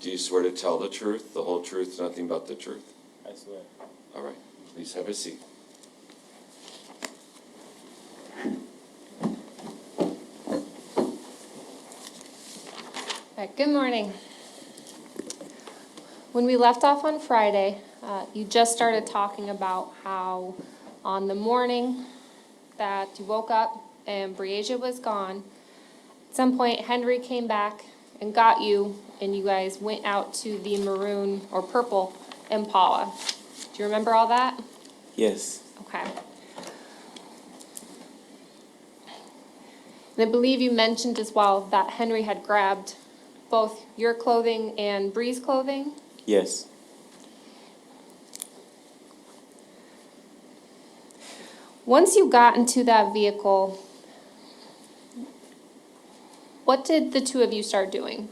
Do you swear to tell the truth, the whole truth, nothing but the truth? I swear. All right, please have a seat. All right, good morning. When we left off on Friday, you just started talking about how on the morning that you woke up and Breasia was gone, at some point Henry came back and got you, and you guys went out to the maroon or purple Impala. Do you remember all that? Yes. Okay. And I believe you mentioned as well that Henry had grabbed both your clothing and Bree's clothing. Yes. Once you got into that vehicle, what did the two of you start doing?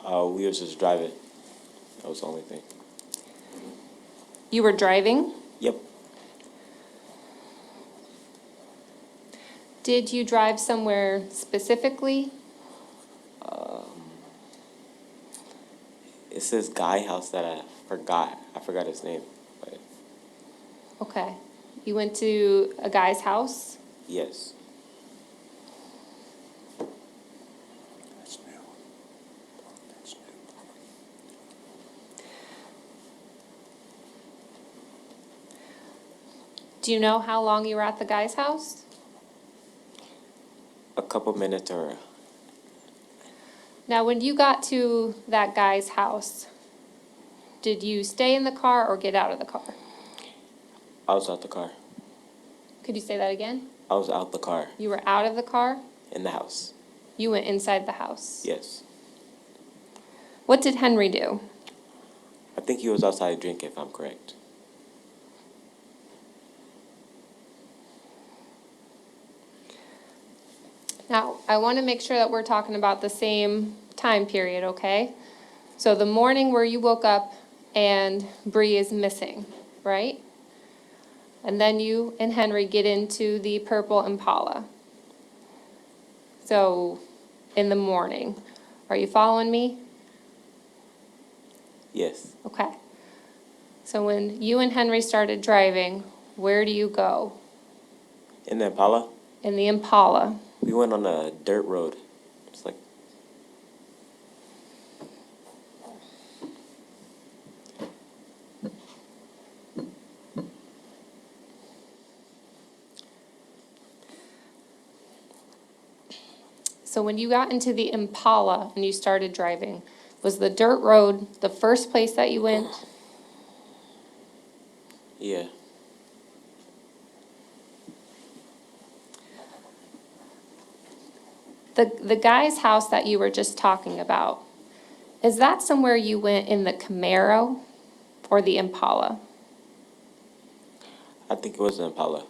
We was just driving. That was the only thing. You were driving? Yep. Did you drive somewhere specifically? It's this guy house that I forgot. I forgot his name. But Okay. You went to a guy's house? yes. That's new. That's new. Do you know how long you were at the guy's house? A couple minutes or Now, when you got to that guy's house, did you stay in the car or get out of the car? I was out the car. Could you say that again? I was out the car You were out of the car? in the house. You went inside the house? Yes. What did Henry do? I think he was outside drinking, if I'm correct. Now, I want to make sure that we're talking about the same time period, okay? So the morning where you woke up and Bree is missing, right? And then you and Henry get into the purple Impala. So, in the morning. Are you following me? Yes. Okay. So when you and Henry started driving, where do you go? In the Impala, In the Impala. we went on a dirt road. It's like So when you got into the Impala and you started driving, was the dirt road the first place that you went? yeah. The guy's house that you were just talking about, is that somewhere you went in the Camaro or the Impala? I think it was the Impala.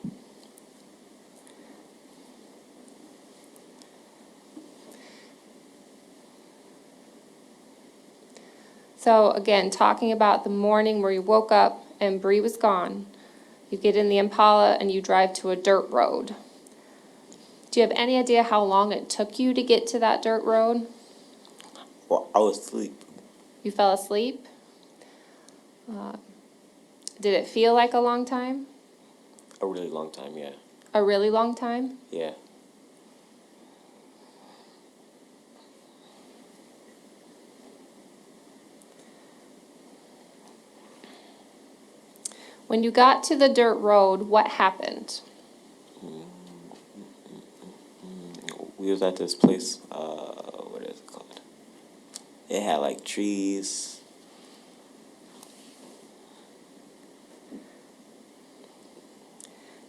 So again, talking about the morning where you woke up and Bree was gone, you get in the Impala and you drive to a dirt road. Do you have any idea how long it took you to get to that dirt road? Well, I was asleep. You fell asleep? Did it feel like a long time? A really long time, yeah. A really long time? Yeah. When you got to the dirt road, what happened? We was at this place, what is it called? It had like trees.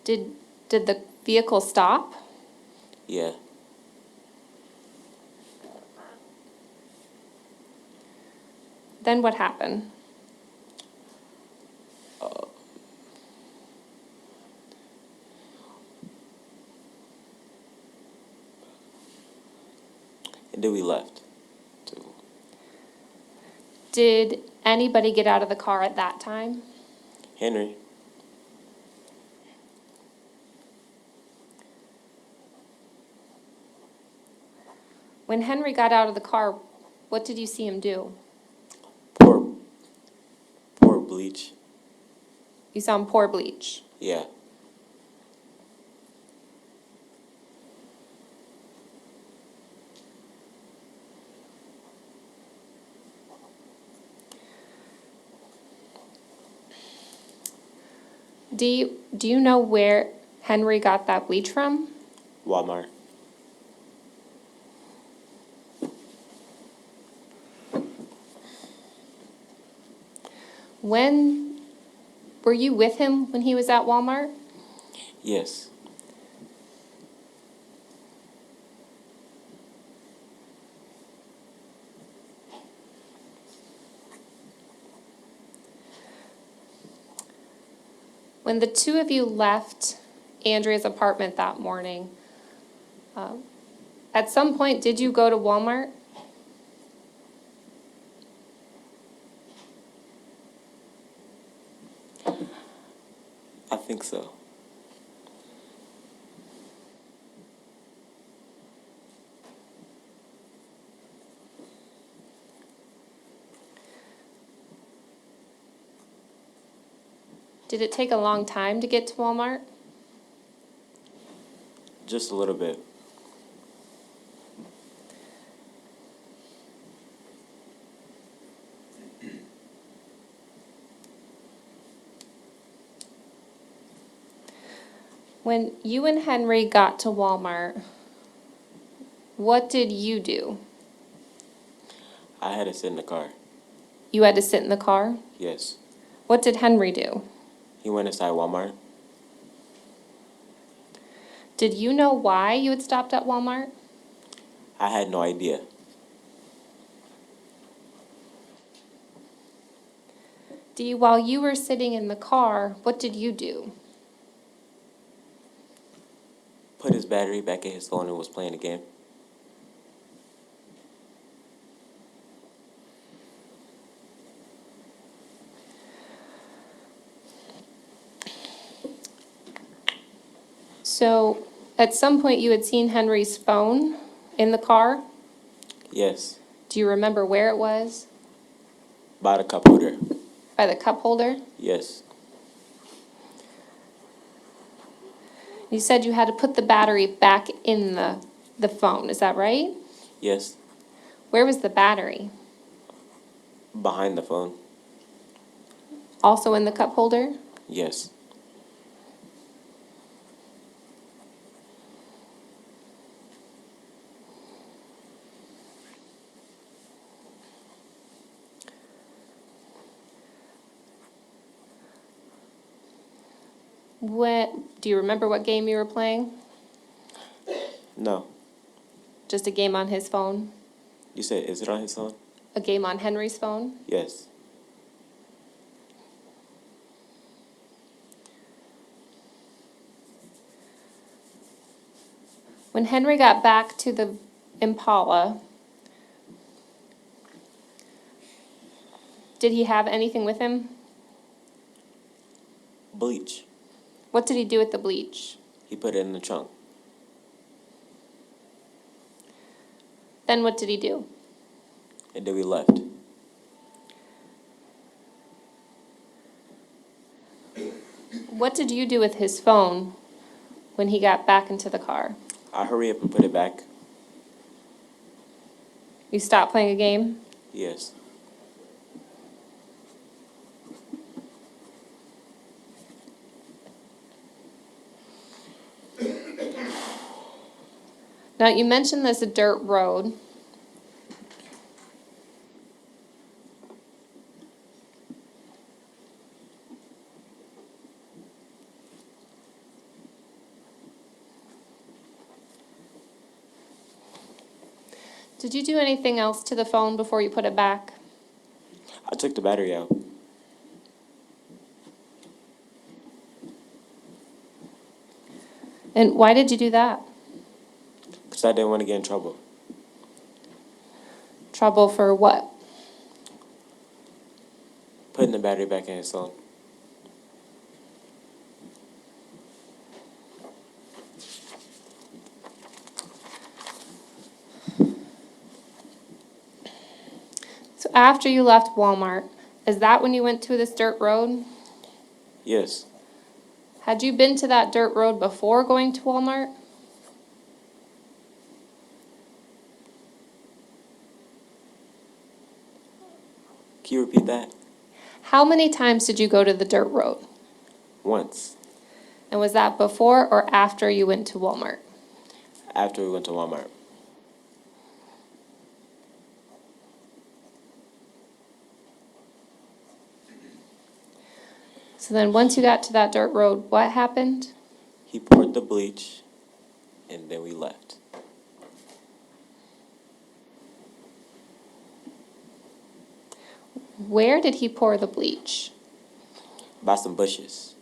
Did the vehicle stop? Yeah. Then what happened? And then we left. Too. Did anybody get out of the car at that time? Henry. When Henry got out of the car, What did you see him do? Pour bleach. You saw him pour bleach. Yeah. Do you know where Henry got that bleach from? Walmart. When were you with him when he was at Walmart? Yes. When the two of you left Andrea's apartment that morning, at some point, did you go to Walmart? I think so. Did it take a long time to get to Walmart? Just a little bit. When you and Henry got to Walmart, what did you do? I had to sit in the car. You had to sit in the car? Yes. What did Henry do? He went inside Walmart. Did you know why you had stopped at Walmart? I had no idea. Dee, while you were sitting in the car, what did you do? Put his battery back in his phone and was playing the game. So, at some point you had seen Henry's phone in the car. Yes. Do you remember where it was? By the cup holder. By the cup holder? Yes. You said you had to put the battery back in the phone, is that right? Yes. Where was the battery? Behind the phone. Also in the cup holder? Yes. Do you remember what game you were playing? No. Just a game on his phone? You said, is it on his phone? A game on Henry's phone? Yes. When Henry got back to the Impala, did he have anything with him? Bleach. What did he do with the bleach? He put it in the trunk. Then what did he do? And then we left. What did you do with his phone when he got back into the car? I hurry up and put it back. You stopped playing a game? Yes. Now, you mentioned there's a dirt road. Did you do anything else to the phone before you put it back? I took the battery out. And why did you do that? Because I didn't want to get in trouble. Trouble for what? Putting the battery back in his phone. after you left Walmart, is that when you went to this dirt road? Yes. Had you been to that dirt road before going to Walmart? Can you repeat that? How many times did you go to the dirt road? Once. And was that before or after you went to Walmart? After we went to Walmart. So then once you got to that dirt road, what happened? He poured the bleach, and then we left. Where did he pour the bleach? By some bushes.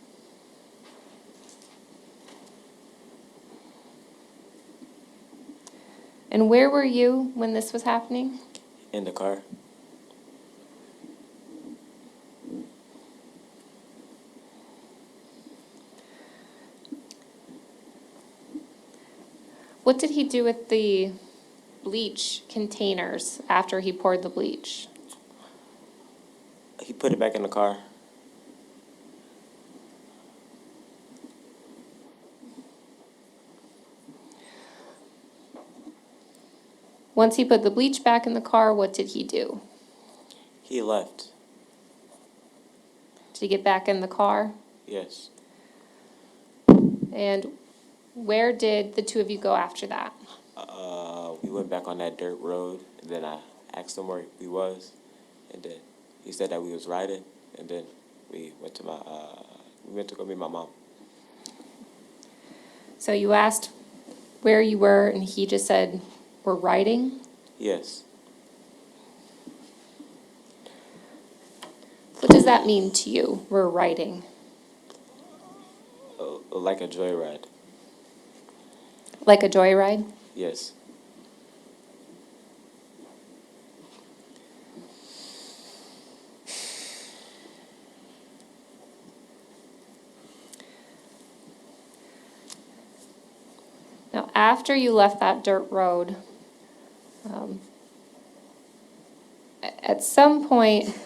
And where were you when this was happening? In the car. What did he do with the bleach containers after he poured the bleach? He put it back in the car. Once he put the bleach back in the car, what did he do? He left. Did he get back in the car? Yes. And where did the two of you go after that? We went back on that dirt road, and then I asked him where we was, and then he said that we was riding, and then we went to go meet my mom. So you asked where you were, and he just said, we're riding? Yes. What does that mean to you, we're riding? Like a joyride. Like a joyride? Yes. Now, after you left that dirt road, at some point,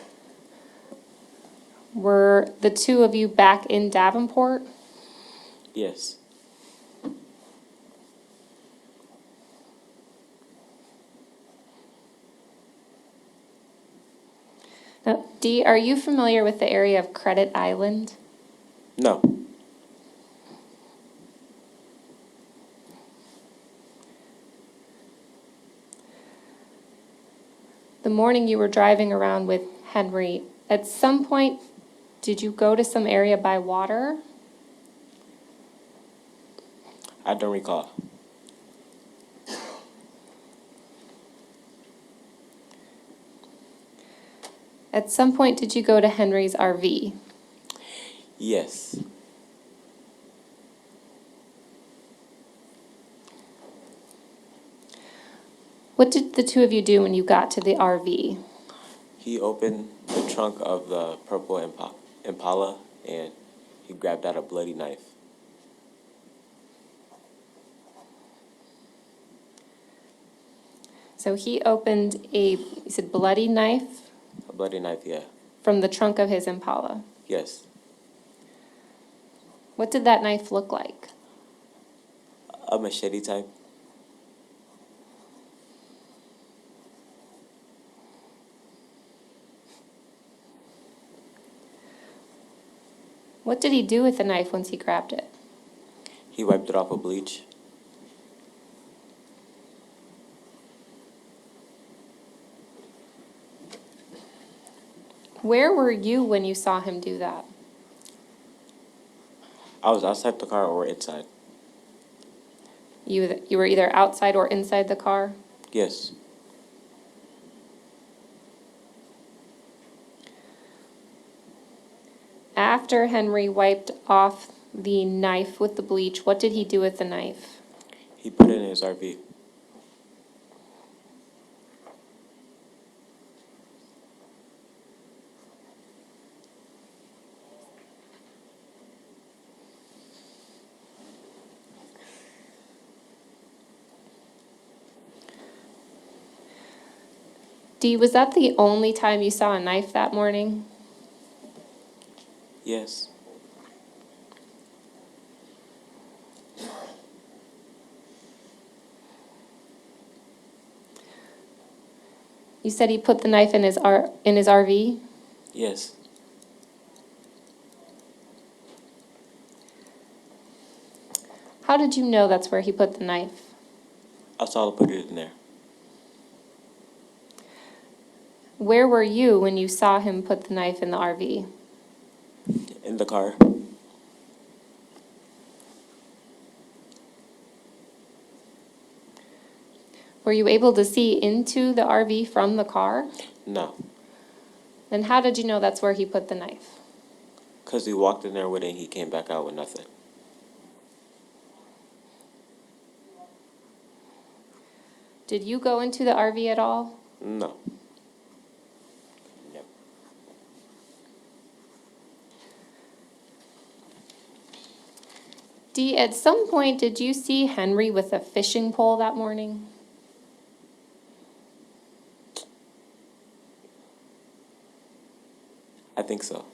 were the two of you back in Davenport? Yes. Now, Dee, are you familiar with the area of Credit Island? No. The morning you were driving around with Henry, at some point, did you go to some area by water? I don't recall. At some point, did you go to Henry's RV? Yes. What did the two of you do when you got to the RV? He opened the trunk of the purple Impala, and he grabbed out a bloody knife. So he opened you said bloody knife A bloody knife, yeah. from the trunk of his Impala. Yes. What did that knife look like? A machete type. What did he do with the knife once he grabbed it? He wiped it off with bleach. Where were you when you saw him do that? I was outside the car or inside. You were either outside or inside the car? Yes. After Henry wiped off the knife with the bleach, what did he do with the knife? He put it in his RV. Dee, was that the only time you saw a knife that morning? Yes. You said he put the knife in his RV? Yes. How did you know that's where he put the knife? I saw her put it in there. Where were you when you saw him put the knife in the RV? In the car. Were you able to see into the RV from the car? No. Then how did you know that's where he put the knife? Because he walked in there with it and he came back out with nothing. Did you go into the RV at all? No. Yep. Dee, at some point, did you see Henry with a fishing pole that morning? I think so.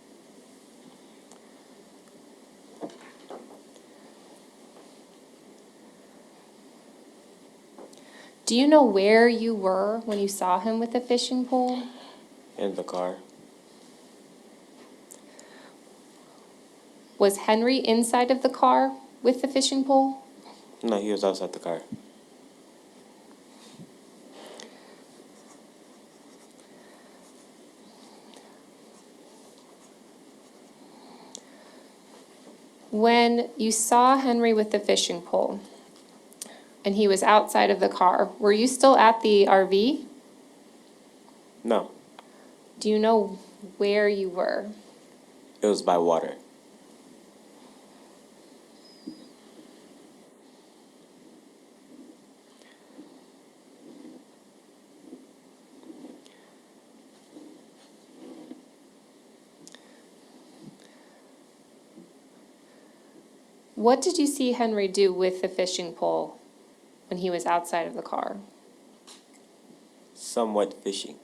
Do you know where you were when you saw him with the fishing pole? In the car. Was Henry inside of the car with the fishing pole? No, he was outside the car. When you saw Henry with the fishing pole and he was outside of the car, were you still at the RV? No. Do you know where you were? It was by water. What did you see Henry do with the fishing pole when he was outside of the car? Somewhat fishing.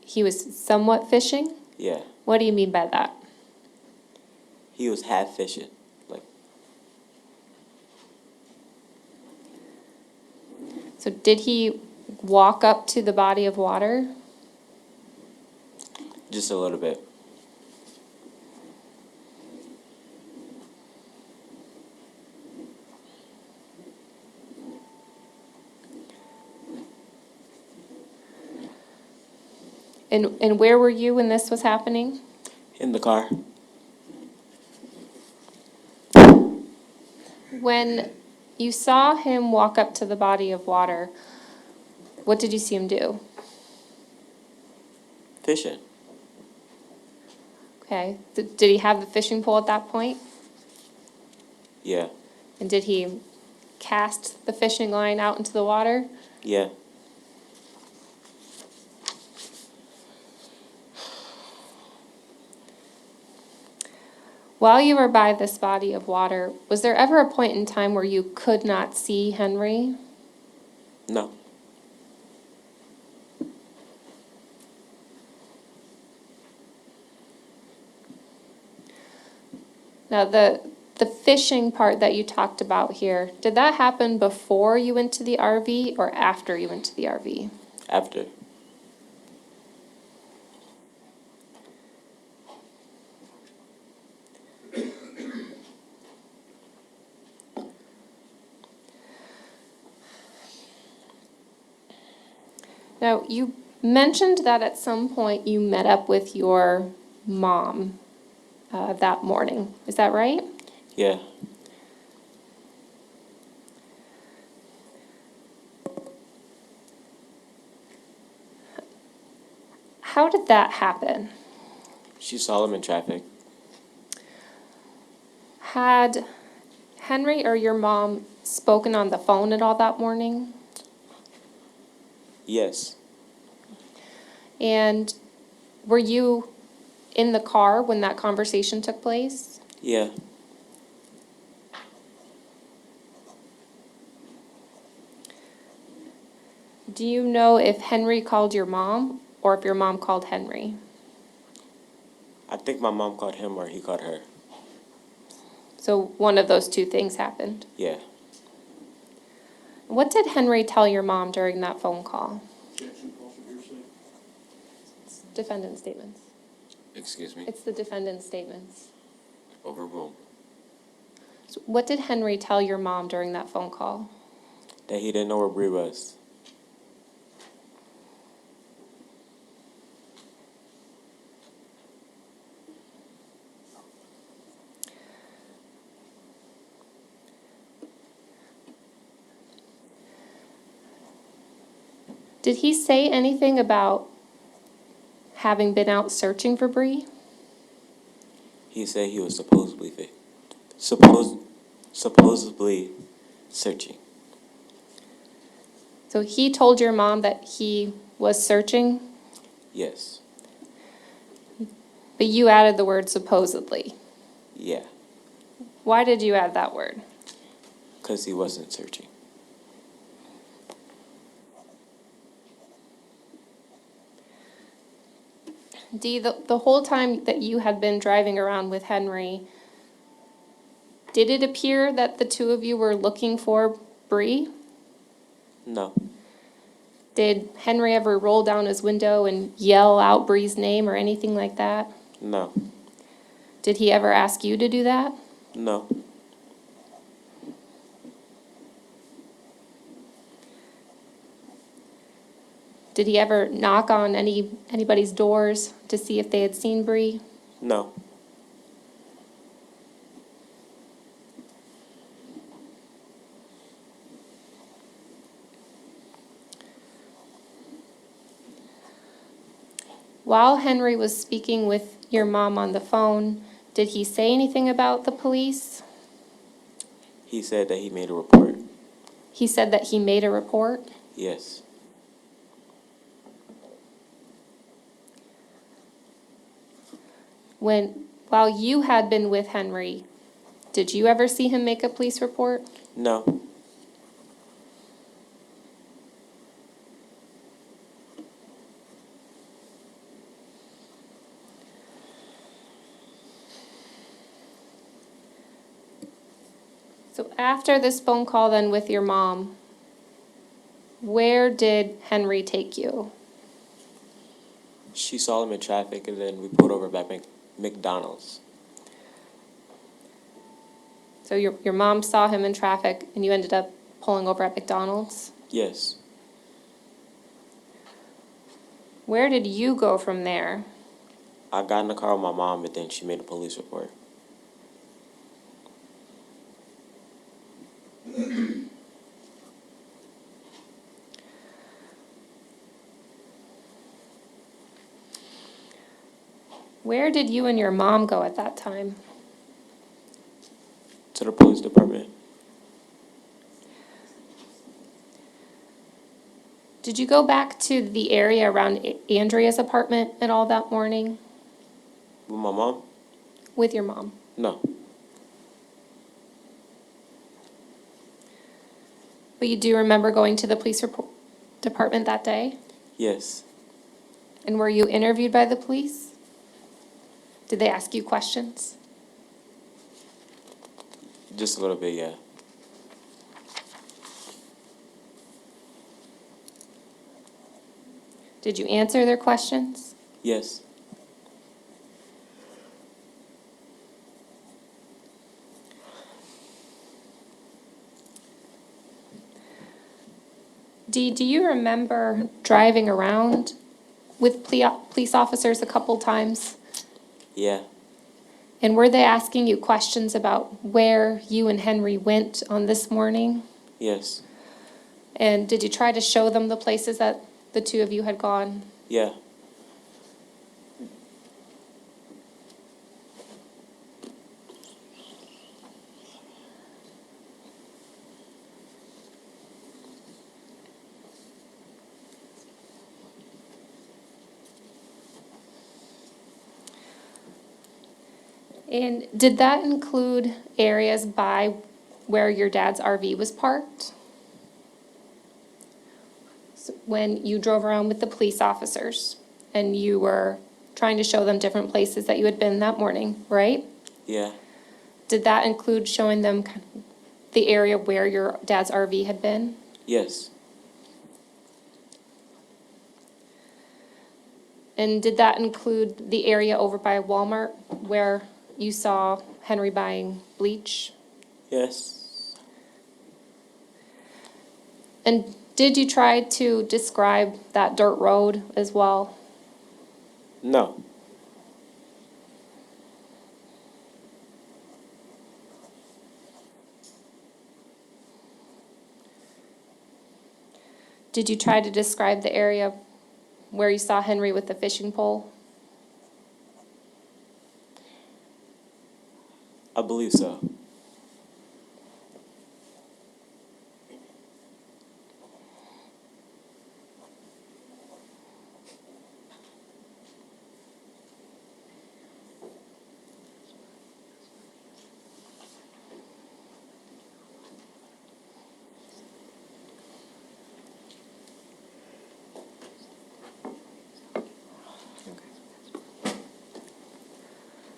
He was somewhat fishing? Yeah. What do you mean by that? He was half fishing. Like, So did he walk up to the body of water? just a little bit. And where were you when this was happening? In the car. When you saw him walk up to the body of water, what did you see him do? Fishing. Okay. Did he have the fishing pole at that point? Yeah. And did he cast the fishing line out into the water? Yeah. While you were by this body of water, was there ever a point in time where you could not see Henry? No. Now, the fishing part that you talked about here, did that happen before you went to the RV or after you went to the RV? After. Now, you mentioned that at some point you met up with your mom that morning. Is that right? Yeah. How did that happen? She saw him in traffic. Had Henry or your mom spoken on the phone at all that morning? Yes. And were you in the car when that conversation took place? Yeah. Do you know if Henry called your mom or if your mom called Henry? I think my mom called him or he called her. So one of those two things happened. Yeah. What did Henry tell your mom during that phone call? It's defendant statements. Excuse me? It's the defendant's statements. Overruled. So what did Henry tell your mom during that phone call? That he didn't know where Bree was. Did he say anything about having been out searching for Bree? He said he was supposedly searching. So he told your mom that he was searching, Yes. but you added the word supposedly. Yeah. Why did you add that word? Because he wasn't searching. Dee, the whole time that you had been driving around with Henry, did it appear that the two of you were looking for Bree? No. Did Henry ever roll down his window and yell out Bree's name or anything like that? No. Did he ever ask you to do that? No. Did he ever knock on anybody's doors to see if they had seen Bree? No. While Henry was speaking with your mom on the phone, did he say anything about the police? He said that he made a report. He said that he made a report. Yes. While you had been with Henry, did you ever see him make a police report? No. So after this phone call then with your mom, where did Henry take you? She saw him in traffic and then we pulled over by McDonald's. So your mom saw him in traffic and you ended up pulling over at McDonald's? Yes. Where did you go from there? I got in the car with my mom and then she made a police report. Where did you and your mom go at that time? To the police department. Did you go back to the area around Andrea's apartment at all that morning With my mom? with your mom? No. But you do remember going to the police department that day? Yes. And were you interviewed by the police? Did they ask you questions? Just a little bit, yeah. Did you answer their questions? Yes. Dee, do you remember driving around with police officers a couple times? Yeah. And were they asking you questions about where you and Henry went on this morning? Yes. And did you try to show them the places that the two of you had gone? Yeah. And did that include areas by where your dad's RV was parked? So when you drove around with the police officers and you were trying to show them different places that you had been that morning, right? Yeah. Did that include showing them kind of the area where your dad's RV had been? Yes. And did that include the area over by Walmart where you saw Henry buying bleach? Yes. And did you try to describe that dirt road as well? No. Did you try to describe the area where you saw Henry with the fishing pole? I believe so.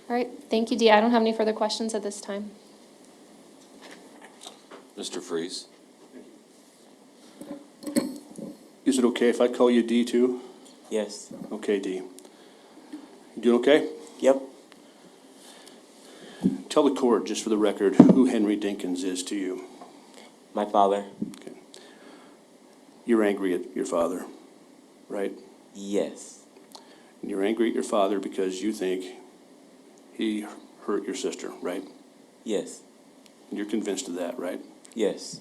All right, thank you, Dee. I don't have any further questions at this time. Mr. Freeze? Is it okay if I call you D too? Yes. Okay, D. You doing okay? Yep. Tell the court, just for the record, who Henry Dinkins is to you. My father. Okay. You're angry at your father, right? Yes. And you're angry at your father because you think he hurt your sister, right? Yes. And you're convinced of that, right? Yes.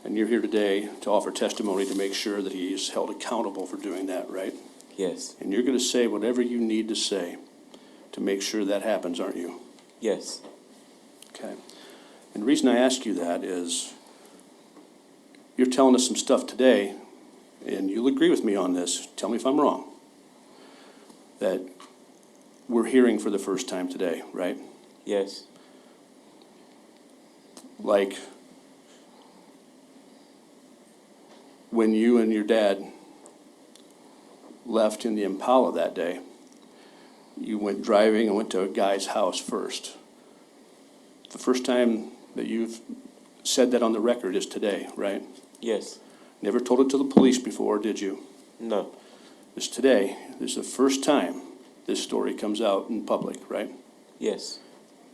And you're here today to offer testimony to make sure that he is held accountable for doing that, right? Yes. And you're going to say whatever you need to say to make sure that happens, aren't you? Yes. Okay. And the reason I ask you that is you're telling us some stuff today, and you'll agree with me on this. Tell me if I'm wrong. That we're hearing for the first time today, right? Yes. Like when you and your dad left in the Impala that day, you went driving and went to a guy's house first. The first time that you've said that on the record is today, right? Yes. Never told it to the police before, did you? No. It's today. This is the first time this story comes out in public, right? Yes.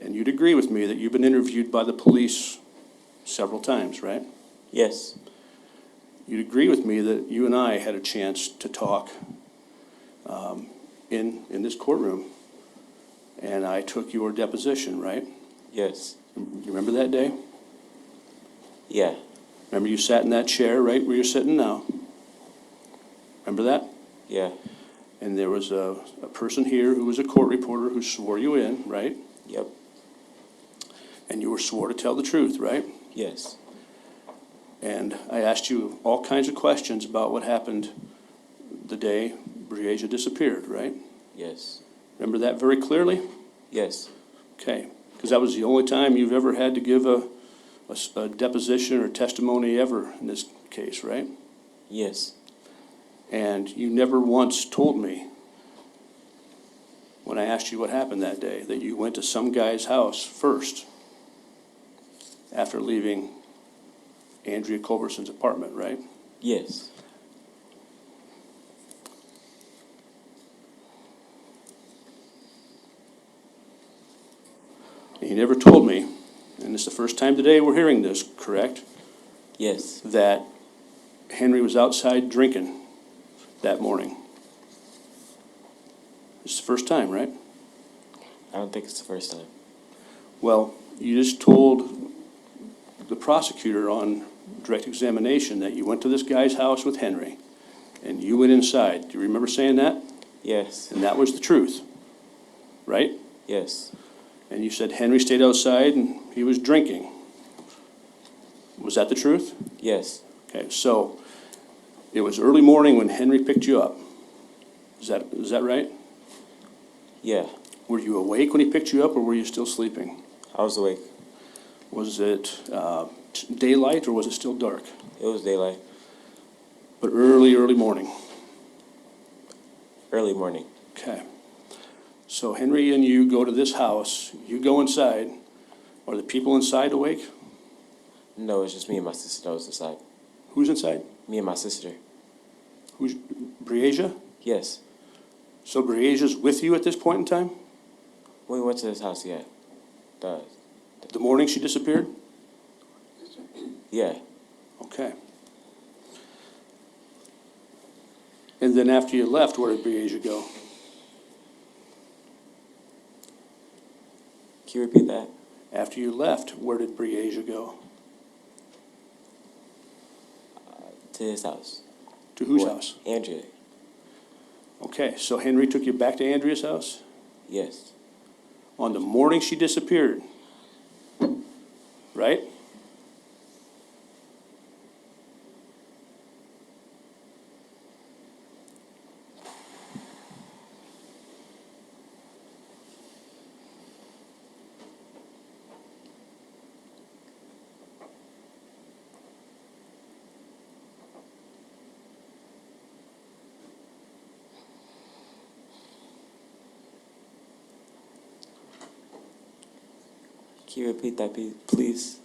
And you'd agree with me that you've been interviewed by the police several times, right? Yes. You'd agree with me that you and I had a chance to talk in this courtroom, and I took your deposition, right? Yes. You remember that day? Yeah. Remember you sat in that chair right where you're sitting now? Remember that? Yeah. And there was a person here who was a court reporter who swore you in, right? Yep. And you were swore to tell the truth, right? Yes. And I asked you all kinds of questions about what happened the day Breasia disappeared, right? Yes. Remember that very clearly? Yes. Okay. Because that was the only time you've ever had to give a deposition or testimony ever in this case, right? Yes. And you never once told me, when I asked you what happened that day, that you went to some guy's house first after leaving Andrea Culberson's apartment, right? Yes. And you never told me, and it's the first time today we're hearing this, correct? Yes. That Henry was outside drinking that morning. It's the first time, right? I don't think it's the first time. Well, you just told the prosecutor on direct examination that you went to this guy's house with Henry, and you went inside. Do you remember saying that? Yes. And that was the truth, right? Yes. And you said Henry stayed outside and he was drinking. Was that the truth? Yes. Okay, so it was early morning when Henry picked you up. Is that right? Yeah. Were you awake when he picked you up, or were you still sleeping? I was awake. Was it daylight, or was it still dark? It was daylight. But early morning. Early morning. Okay. So Henry and you go to this house, you go inside. Are the people inside awake? No, it's just me and my sister that was inside. Who's inside? Me and my sister. Who's Breasia? Yes. So Breasia's with you at this point in time? When we went to this house, yeah. The morning she disappeared? Yeah. Okay. And then after you left, where did Breasia go? Can you repeat that? After you left, where did Breasia go? To his house. To whose What? house? Andrea. Okay, so Henry took you back to Andrea's house? Yes. On the morning she disappeared, right? Can you repeat that, please?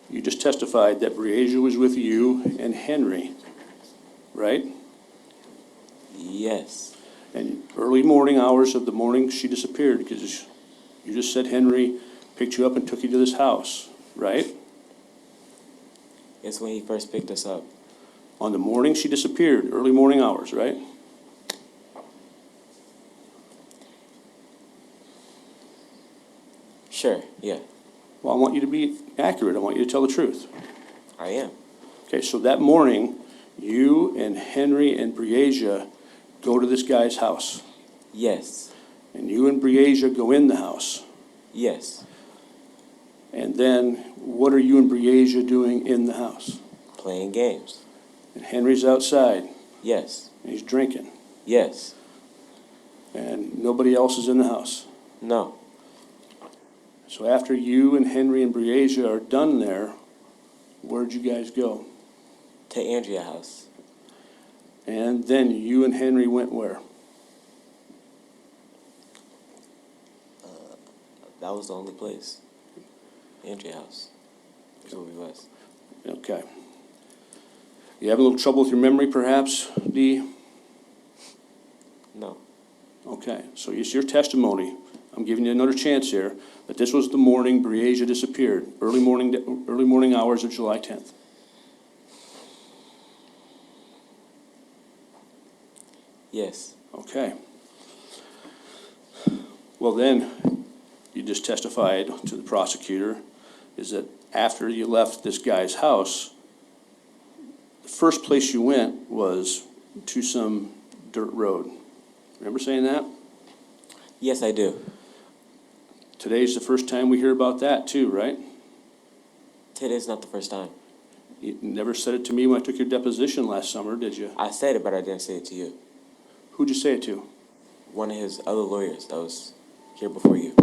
You just testified that Breasia was with you and Henry, right? Yes. And early morning hours of the morning she disappeared, because you just said Henry picked you up and took you to this house, right? It's when he first picked us up. On the morning she disappeared, early morning hours, right? Sure, yeah. Well, I want you to be accurate. I want you to tell the truth. I am. Okay, so that morning, you and Henry and Breasia go to this guy's house. Yes. And you and Breasia go in the house. Yes. And then, what are you and Breasia doing in the house? Playing games. And Henry's outside, Yes. and he's drinking. Yes. And nobody else is in the house. No. So after you and Henry and Breasia are done there, where'd you guys go? To Andrea house. And then you and Henry went where? That was the only place. Andrea house. That's where we was. Okay. You having a little trouble with your memory, perhaps, Dee? No. Okay, so it's your testimony. I'm giving you another chance here, that this was the morning Breasia disappeared, early morning hours of July 10th. Yes. Okay. Well, then, you just testified to the prosecutor, is that after you left this guy's house, the first place you went was to some dirt road. Remember saying that? Yes, I do. Today's the first time we hear about that too, right? Today's not the first time. You never said it to me when I took your deposition last summer, did you? I said it, but I didn't say it to you. Who'd you say it to? One of his other lawyers that was here before you.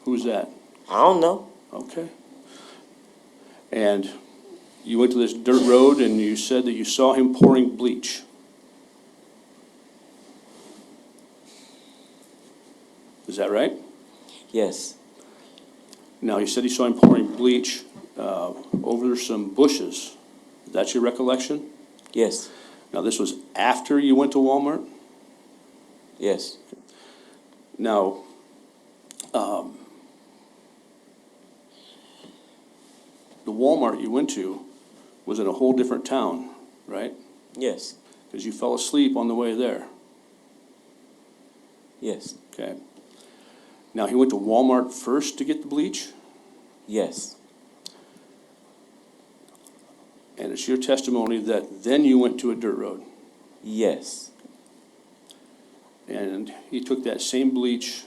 Who's that? I don't know. Okay. And you went to this dirt road and you said that you saw him pouring bleach. Is that right? Yes. Now, you said you saw him pouring bleach over some bushes. That's your recollection? Yes. Now, this was after you went to Walmart? Yes. Now, the Walmart you went to was in a whole different town, right? Yes. Because you fell asleep on the way there. Yes. Okay. Now, he went to Walmart first to get the bleach, Yes. and it's your testimony that then you went to a dirt road, Yes. and he took that same bleach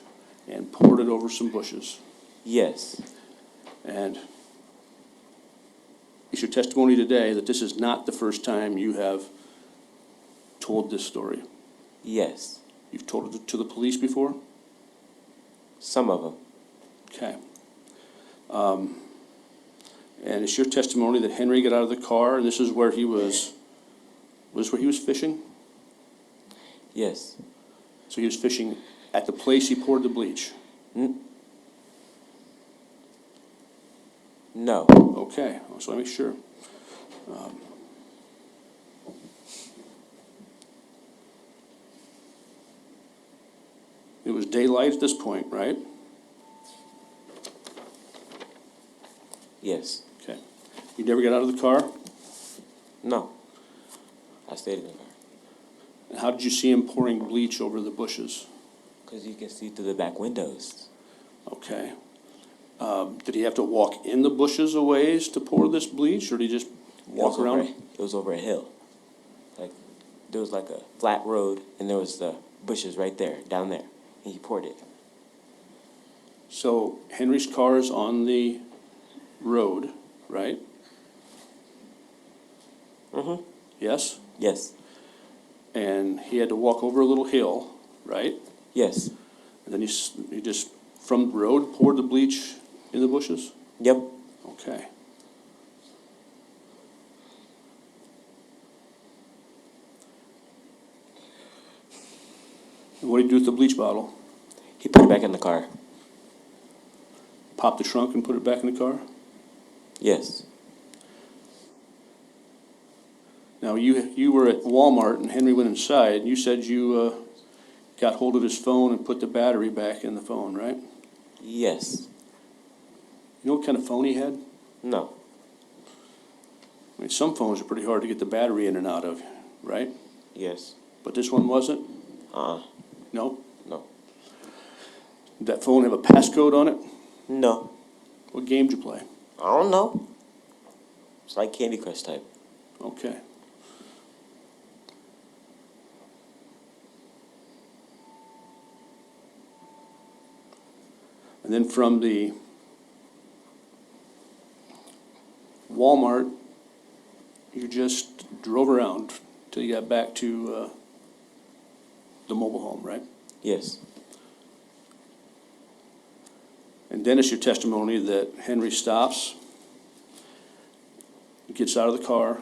and poured it over some bushes. Yes. And it's your testimony today that this is not the first time you have told this story. Yes. You've told it to the police before? Some of them. Okay. And it's your testimony that Henry got out of the car, and this is where he was Was this where he was fishing? Yes. So he was fishing at the place he poured the bleach? No. Okay, so let me make sure. It was daylight at this point, right? Yes. Okay. You never got out of the car? No. I stayed in the car. And how did you see him pouring bleach over the bushes? Because you can see through the back windows. Okay. Did he have to walk in the bushes a ways to pour this bleach, or did he just walk around? It was over a hill. Like, there was like a flat road, and there was the bushes right there, down there, and he poured it. So Henry's car is on the road, right? Mm-hmm. Yes? Yes. And he had to walk over a little hill, right? Yes. And then he just, from the road, poured the bleach in the bushes? Yep. Okay. And what did he do with the bleach bottle? He put it back in the car. Pop the trunk and put it back in the car? Yes. Now, you were at Walmart and Henry went inside, and you said you got hold of his phone and put the battery back in the phone, right? Yes. You know what kind of phone he had? No. I mean, some phones are pretty hard to get the battery in and out of, right? Yes. But this one wasn't? Uh-uh. No? No. Did that phone have a passcode on it? No. What game did you play? I don't know. It's like Candy Crush type. Okay. And then from the Walmart, you just drove around till you got back to the mobile home, right? Yes. And Dennis, your testimony that Henry stops, gets out of the car,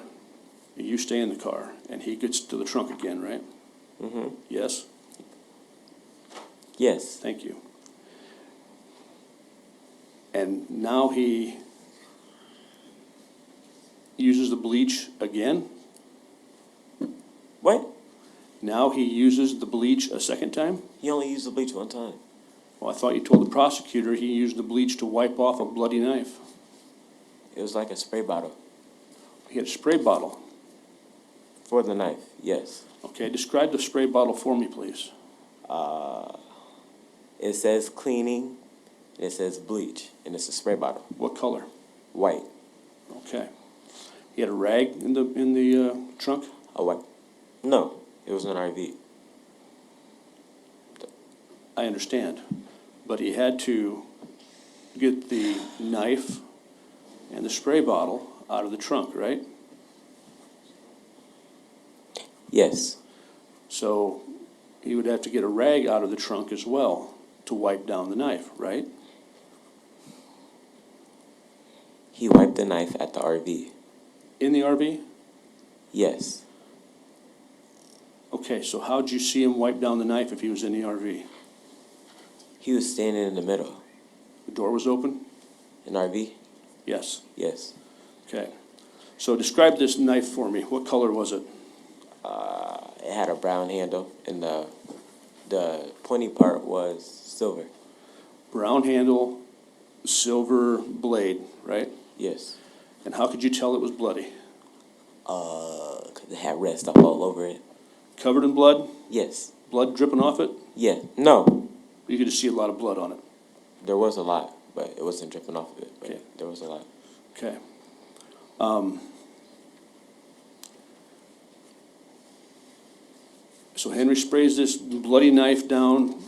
and you stay in the car, and he gets to the trunk again, right? Mm-hmm. Yes? Yes. Thank you. And now he uses the bleach again? What? Now he uses the bleach a second time? He only used the bleach one time. Well, I thought you told the prosecutor he used the bleach to wipe off a bloody knife. It was like a spray bottle. He had a spray bottle. For the knife, yes. Okay, describe the spray bottle for me, please. It says cleaning, and it says bleach, and it's a spray bottle. What color? White. Okay. He had a rag in the trunk? A white. No, it was an RV. I understand. But he had to get the knife and the spray bottle out of the trunk, right? Yes. So he would have to get a rag out of the trunk as well to wipe down the knife, right? He wiped the knife at the RV. In the RV? Yes. Okay, so how'd you see him wipe down the knife if he was in the RV? He was standing in the middle. The door was open? An RV? Yes. Yes. Okay. So describe this knife for me. What color was it? It had a brown handle, and the pointy part was silver. Brown handle, silver blade, right? Yes. And how could you tell it was bloody? 'Cause it had red stuff all over it. Covered in blood? Yes. Blood dripping off it? Yeah. No. You could just see a lot of blood on it. There was a lot, but it wasn't dripping off of it. But Okay. there was a lot. Okay. So Henry sprays this bloody knife down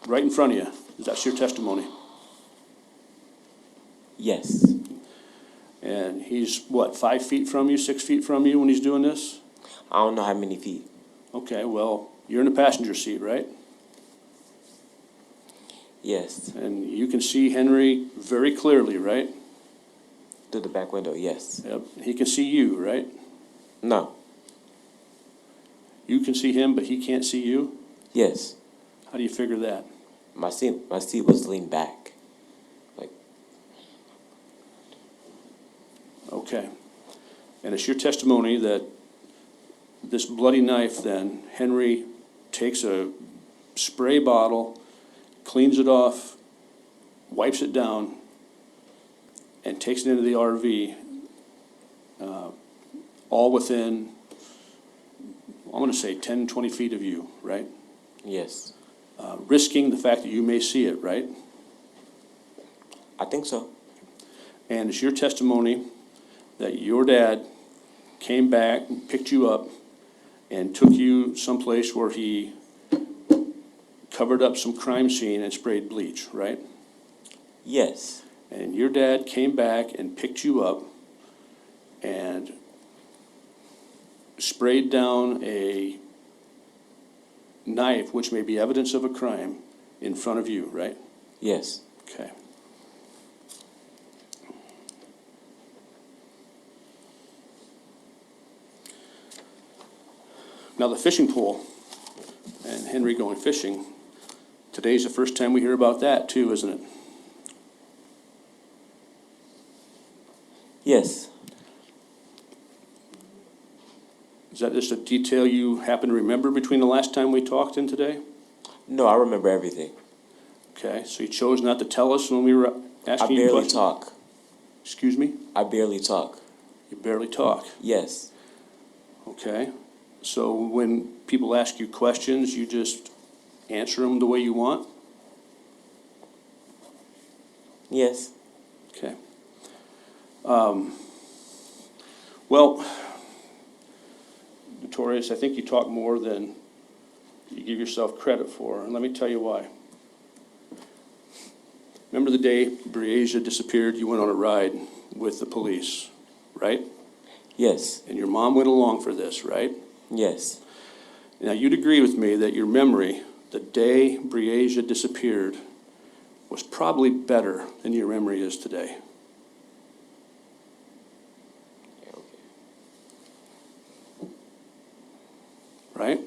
right in front of you. That's your testimony. Yes. And he's, what, 5 feet from you, 6 feet from you when he's doing this? I don't know how many feet. Okay, well, you're in the passenger seat, right? Yes. And you can see Henry very clearly, right? Through the back window, yes. Yep. He can see you, right? No. You can see him, but he can't see you? Yes. How do you figure that? My seat was leaned back. Like, Okay. And it's your testimony that this bloody knife then, Henry takes a spray bottle, cleans it off, wipes it down, and takes it into the RV, all within, I'm going to say 10, 20 feet of you, right? yes. Risking the fact that you may see it, right? I think so. And it's your testimony that your dad came back, picked you up, and took you someplace where he covered up some crime scene and sprayed bleach, right? Yes. And your dad came back and picked you up and sprayed down a knife, which may be evidence of a crime, in front of you, right? Yes. Okay. Now, the fishing pole and Henry going fishing, today's the first time we hear about that too, isn't it? Yes. Is that just a detail you happen to remember between the last time we talked and today? No, I remember everything. Okay, so you chose not to tell us when we were I asking you barely questions? talk. Excuse me? I barely talk. You barely talk. Yes. Okay. So when people ask you questions, you just answer them the way you want? Yes. Okay. Well, Notorious, I think you talk more than you give yourself credit for, and let me tell you why. Remember the day Breasia disappeared, you went on a ride with the police, right? Yes. And your mom went along for this, right? Yes. Now, you'd agree with me that your memory, the day Breasia disappeared, was probably better than your memory is today. Right?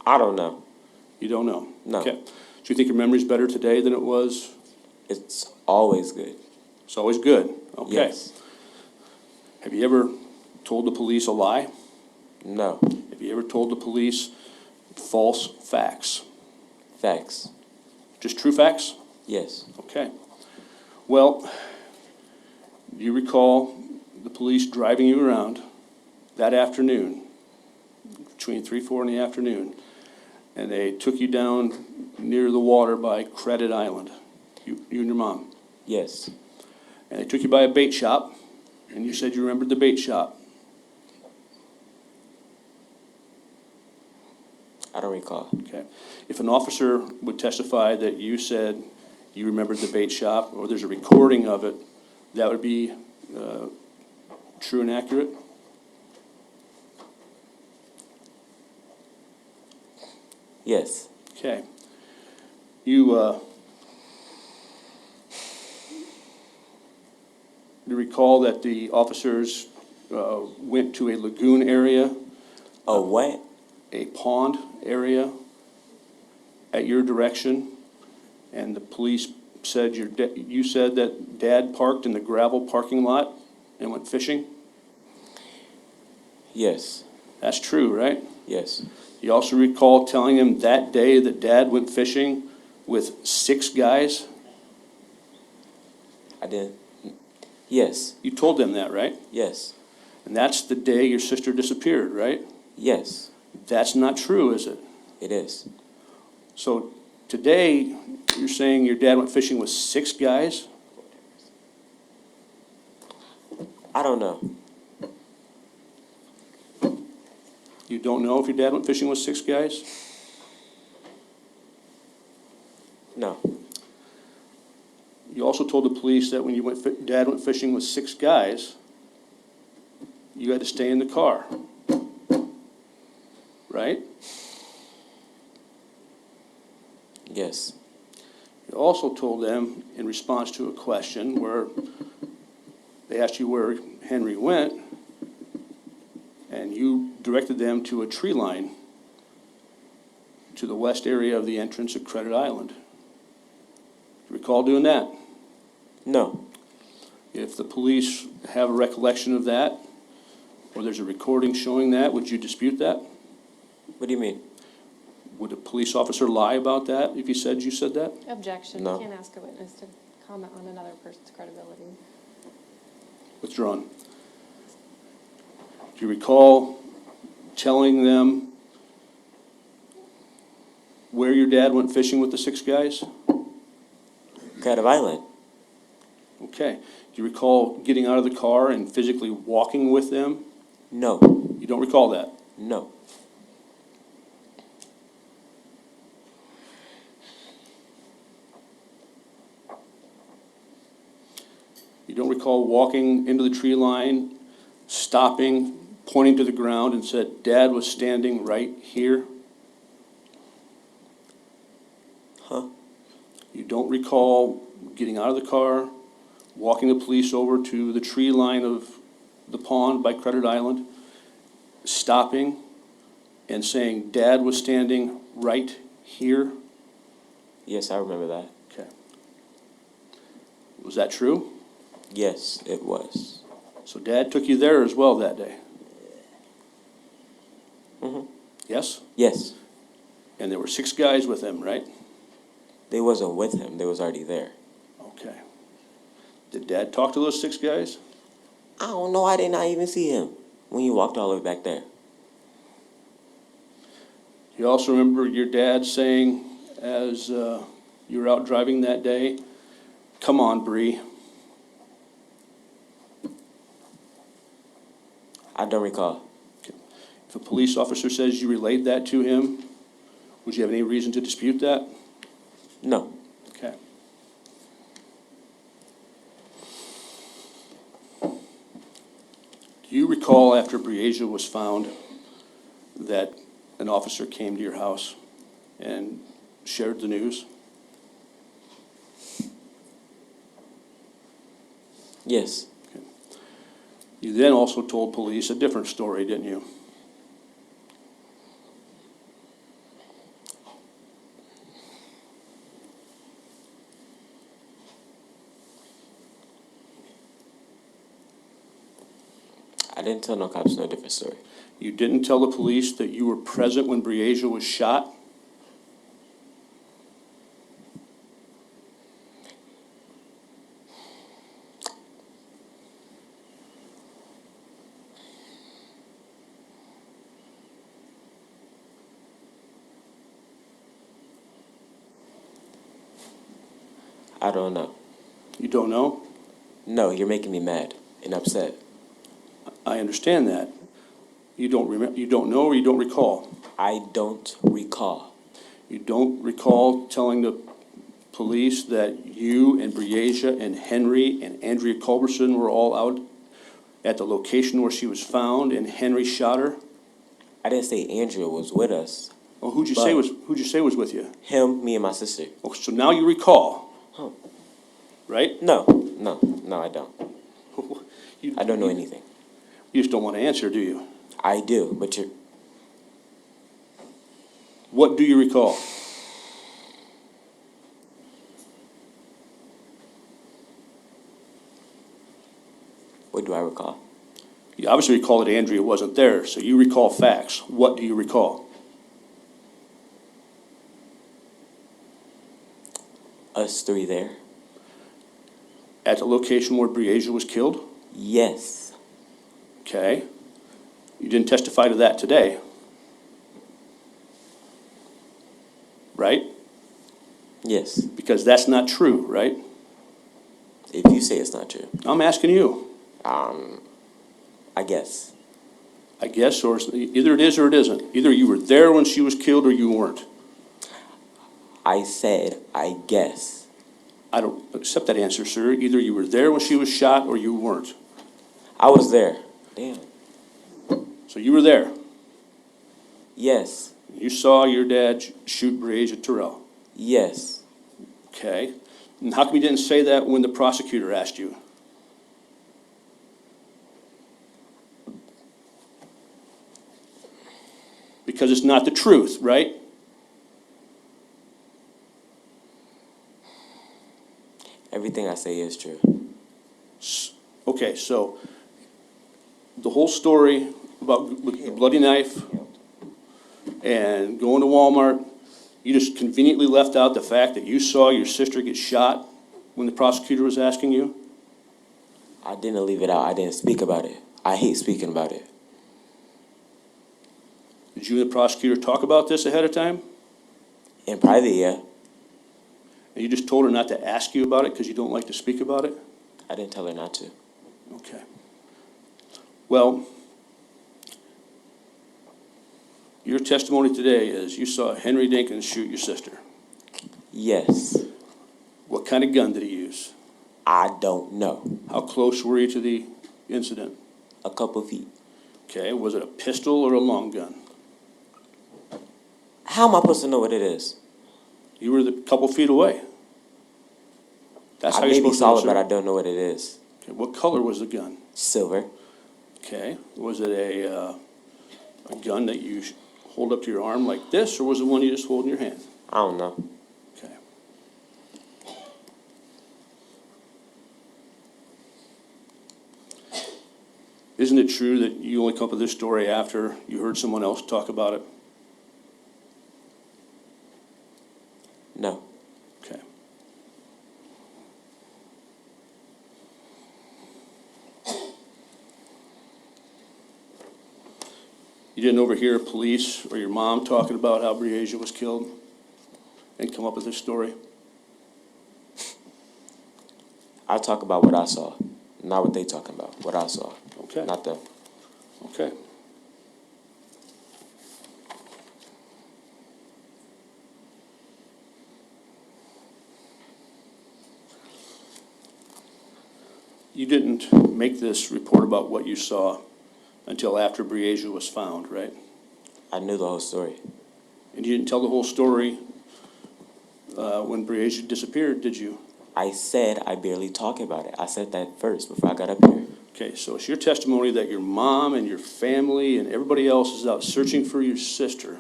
I don't know. You don't know? No. Okay. So you think your memory's better today than it was? It's always good. It's always good. Okay. Yes. Have you ever told the police a lie? No. Have you ever told the police false facts? Facts. Just true facts? Yes. Okay. Well, do you recall the police driving you around that afternoon, between 3, 4 in the afternoon, and they took you down near the water by Credit Island, you and your mom? Yes. And they took you by a bait shop, and you said you remembered the bait shop. I don't recall. Okay. If an officer would testify that you said you remembered the bait shop, or there's a recording of it, that would be true and accurate? Yes. Okay. You recall that the officers went to a lagoon area, Oh, what? a pond area at your direction, and the police said you said that Dad parked in the gravel parking lot and went fishing? Yes. That's true, right? Yes. You also recall telling him that day that Dad went fishing with 6 guys? I didn't. Yes. You told them that, right? Yes. And that's the day your sister disappeared, right? Yes. That's not true, is it? It is. So today, you're saying your dad went fishing with 6 guys? I don't know. You don't know if your dad went fishing with 6 guys? No. You also told the police that when Dad went fishing with 6 guys, you had to stay in the car, right? Yes. You also told them, in response to a question where they asked you where Henry went, and you directed them to a tree line to the west area of the entrance of Credit Island. Do you recall doing that? No. If the police have a recollection of that, or there's a recording showing that, would you dispute that? What do you mean? Would a police officer lie about that if you said that? Objection. No. You can't ask a witness to comment on another person's credibility. Withdrawn. Do you recall telling them where your dad went fishing with the 6 guys? Credit Island? Okay. Do you recall getting out of the car and physically walking with them? No. You don't recall that? No. You don't recall walking into the tree line, stopping, pointing to the ground and said, Dad was standing right here? Huh? You don't recall getting out of the car, walking the police over to the tree line of the pond by Credit Island, stopping and saying, Dad was standing right here? Yes, I remember that. Okay. Was that true? Yes, it was. So Dad took you there as well that day? Mm-hmm. Yes? Yes. And there were 6 guys with him, right? They wasn't with him. They was already there. Okay. Did Dad talk to those 6 guys? I don't know. I did not even see him when you walked all the way back there. You also remember your dad saying, as you were out driving that day, come on, Bree. I don't recall. If a police officer says you relayed that to him, would you have any reason to dispute that? No. Okay. Do you recall after Breasia was found that an officer came to your house and shared the news? Yes. You then also told police a different story, didn't you? I didn't tell no cops no different story. You didn't tell the police that you were present when Breasia was shot? I don't know. You don't know? No, you're making me mad and upset. I understand that. You don't remember, you don't know, or you don't recall? I don't recall. You don't recall telling the police that you and Breasia and Henry and Andrea Culberson were all out at the location where she was found and Henry shot her? I didn't say Andrea was with us. Well, who'd you But- say was with you? Him, me, and my sister. Oh, so now you recall, Huh. right? No, I don't. You, I don't know anything. You just don't want to answer, do you? I do, but you're... What do you recall? What do I recall? You obviously recall that Andrea wasn't there, so you recall facts. What do you recall? Us 3 there? At the location where Breasia was killed? Yes. Okay. You didn't testify to that today, right? Yes. Because that's not true, right? If you say it's not true. I'm asking you. I guess. I guess, or either it is or it isn't. Either you were there when she was killed or you weren't. I said, I guess. I don't accept that answer, sir. Either you were there when she was shot or you weren't. I was there. Damn. So you were there. Yes. You saw your dad shoot Breasia Terrell. Yes. Okay. And how come you didn't say that when the prosecutor asked you? Because it's not the truth, right? Everything I say is true. Okay, so the whole story about with the bloody knife and going to Walmart, you just conveniently left out the fact that you saw your sister get shot when the prosecutor was asking you? I didn't leave it out. I didn't speak about it. I hate speaking about it. Did you and the prosecutor talk about this ahead of time? In private, yeah. And you just told her not to ask you about it because you don't like to speak about it? I didn't tell her not to. Okay. Well, your testimony today is you saw Henry Dinkins shoot your sister. Yes. What kind of gun did he use? I don't know. How close were you to the incident? A couple feet. Okay, was it a pistol or a long gun? How am I supposed to know what it is? You were a couple feet away. That's I how you're maybe supposed to saw it, answer. but I don't know what it is. Okay, what color was the gun? Silver. Okay, was it a gun that you hold up to your arm like this, or was it one you just hold in your hand? I don't know. Okay. Isn't it true that you only come up with this story after you heard someone else talk about it? No. Okay. You didn't overhear police or your mom talking about how Breasia was killed and come up with this story? I talk about what I saw, not what they talking about. What I saw, Okay. not them. Okay. You didn't make this report about what you saw until after Breasia was found, right? I knew the whole story. And you didn't tell the whole story when Breasia disappeared, did you? I said I barely talk about it. I said that first before I got up here. Okay, so it's your testimony that your mom and your family and everybody else is out searching for your sister.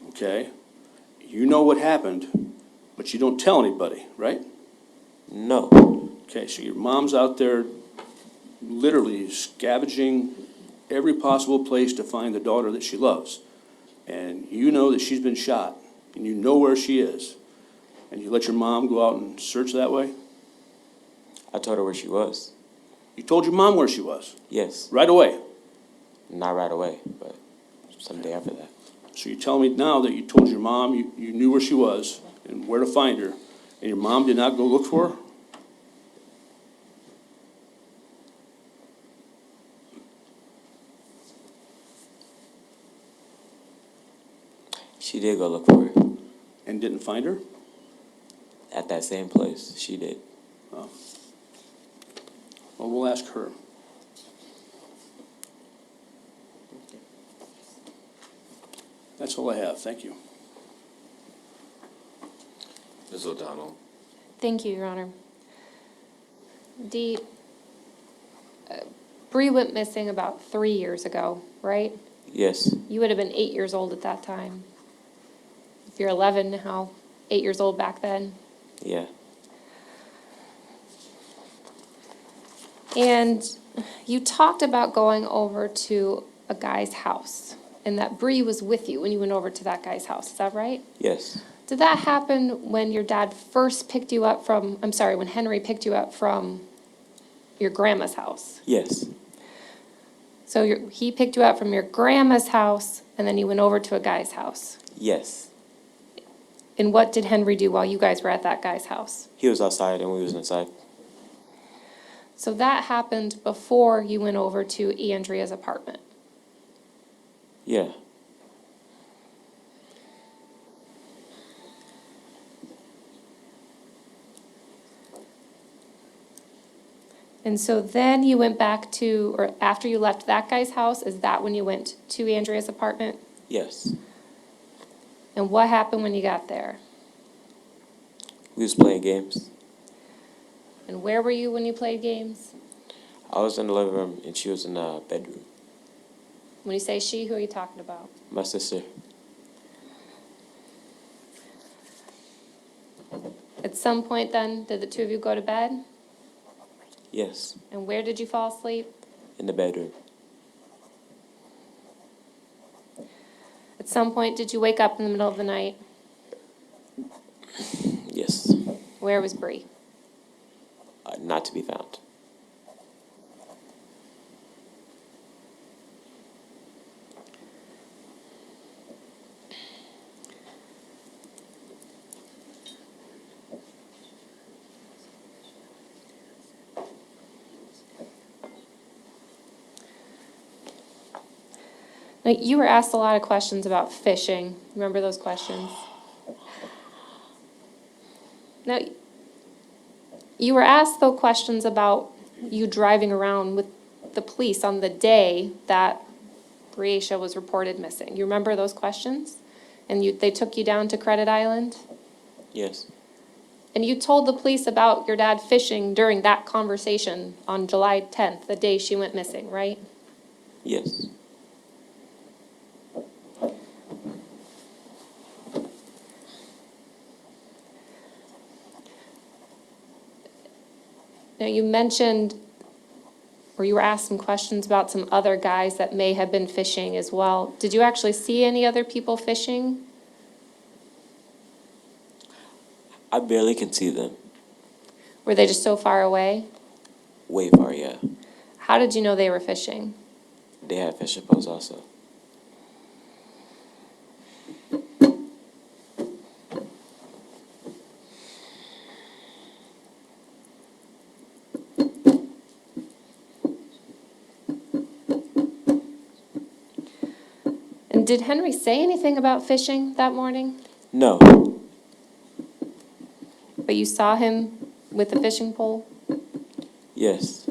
Okay? You know what happened, but you don't tell anybody, right? No. Okay, so your mom's out there literally scavenging every possible place to find the daughter that she loves. And you know that she's been shot, and you know where she is. And you let your mom go out and search that way? I told her where she was. You told your mom where she was, Yes. right away. Not right away, but someday after that. So you're telling me now that you told your mom you knew where she was and where to find her, and your mom did not go look for her? She did go look for her. And didn't find her? At that same place, she did. Well, we'll ask her. That's all I have. Thank you. Ms. O'Donnell, Thank you, Your Honor. Dee, Bree went missing about 3 years ago, right? Yes. You would have been 8 years old at that time. If you're 11 now, 8 years old back then. Yeah. And you talked about going over to a guy's house, and that Bree was with you when you went over to that guy's house. Is that right? Yes. Did that happen when your dad first picked you up from, I'm sorry, when Henry picked you up from your grandma's house? Yes. So he picked you up from your grandma's house, and then you went over to a guy's house. Yes. And what did Henry do while you guys were at that guy's house? He was outside and we was inside. So that happened before you went over to Andrea's apartment. Yeah. And so then you went back to, or after you left that guy's house, is that when you went to Andrea's apartment? Yes. And what happened when you got there? We was playing games. And where were you when you played games? I was in the living room and she was in the bedroom. When you say she, who are you talking about? My sister. At some point then, did the two of you go to bed? Yes. And where did you fall asleep? In the bedroom. At some point, did you wake up in the middle of the night? Yes. Where was Bree? Not to be found. Now, you were asked a lot of questions about fishing. Remember those questions? Now, you were asked those questions about you driving around with the police on the day that Breasia was reported missing. You remember those questions? And they took you down to Credit Island? Yes. And you told the police about your dad fishing during that conversation on July 10th, the day she went missing, right? Yes. Now, you mentioned, or you were asked some questions about some other guys that may have been fishing as well. Did you actually see any other people fishing? I barely can see them. Were they just so far away? Way far, yeah. How did you know they were fishing? They had fishing poles also. And did Henry say anything about fishing that morning? No. But you saw him with the fishing pole? Yes.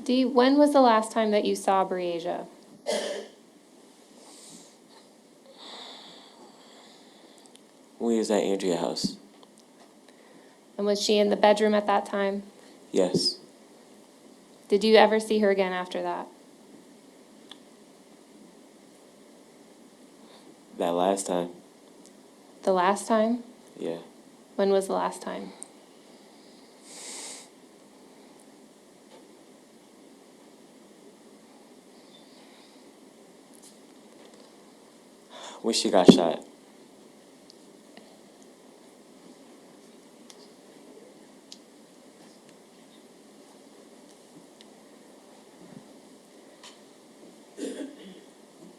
Dee, when was the last time that you saw Breasia? We was at Andrea's house. And was she in the bedroom at that time? Yes. Did you ever see her again after that? That last time. The last time? Yeah. When was the last time? When she got shot.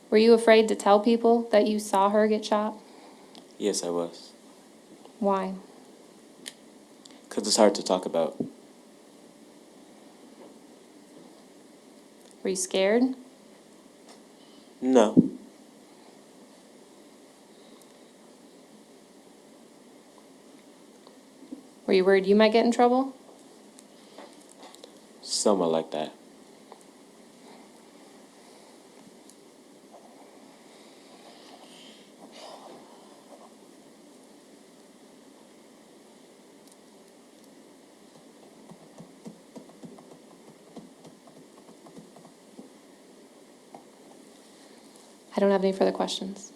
Were you afraid to tell people that you saw her get shot? Yes, I was. Why? Because it's hard to talk about. Were you scared? No. Were you worried you might get in trouble? Somewhat like that. I don't have any further questions.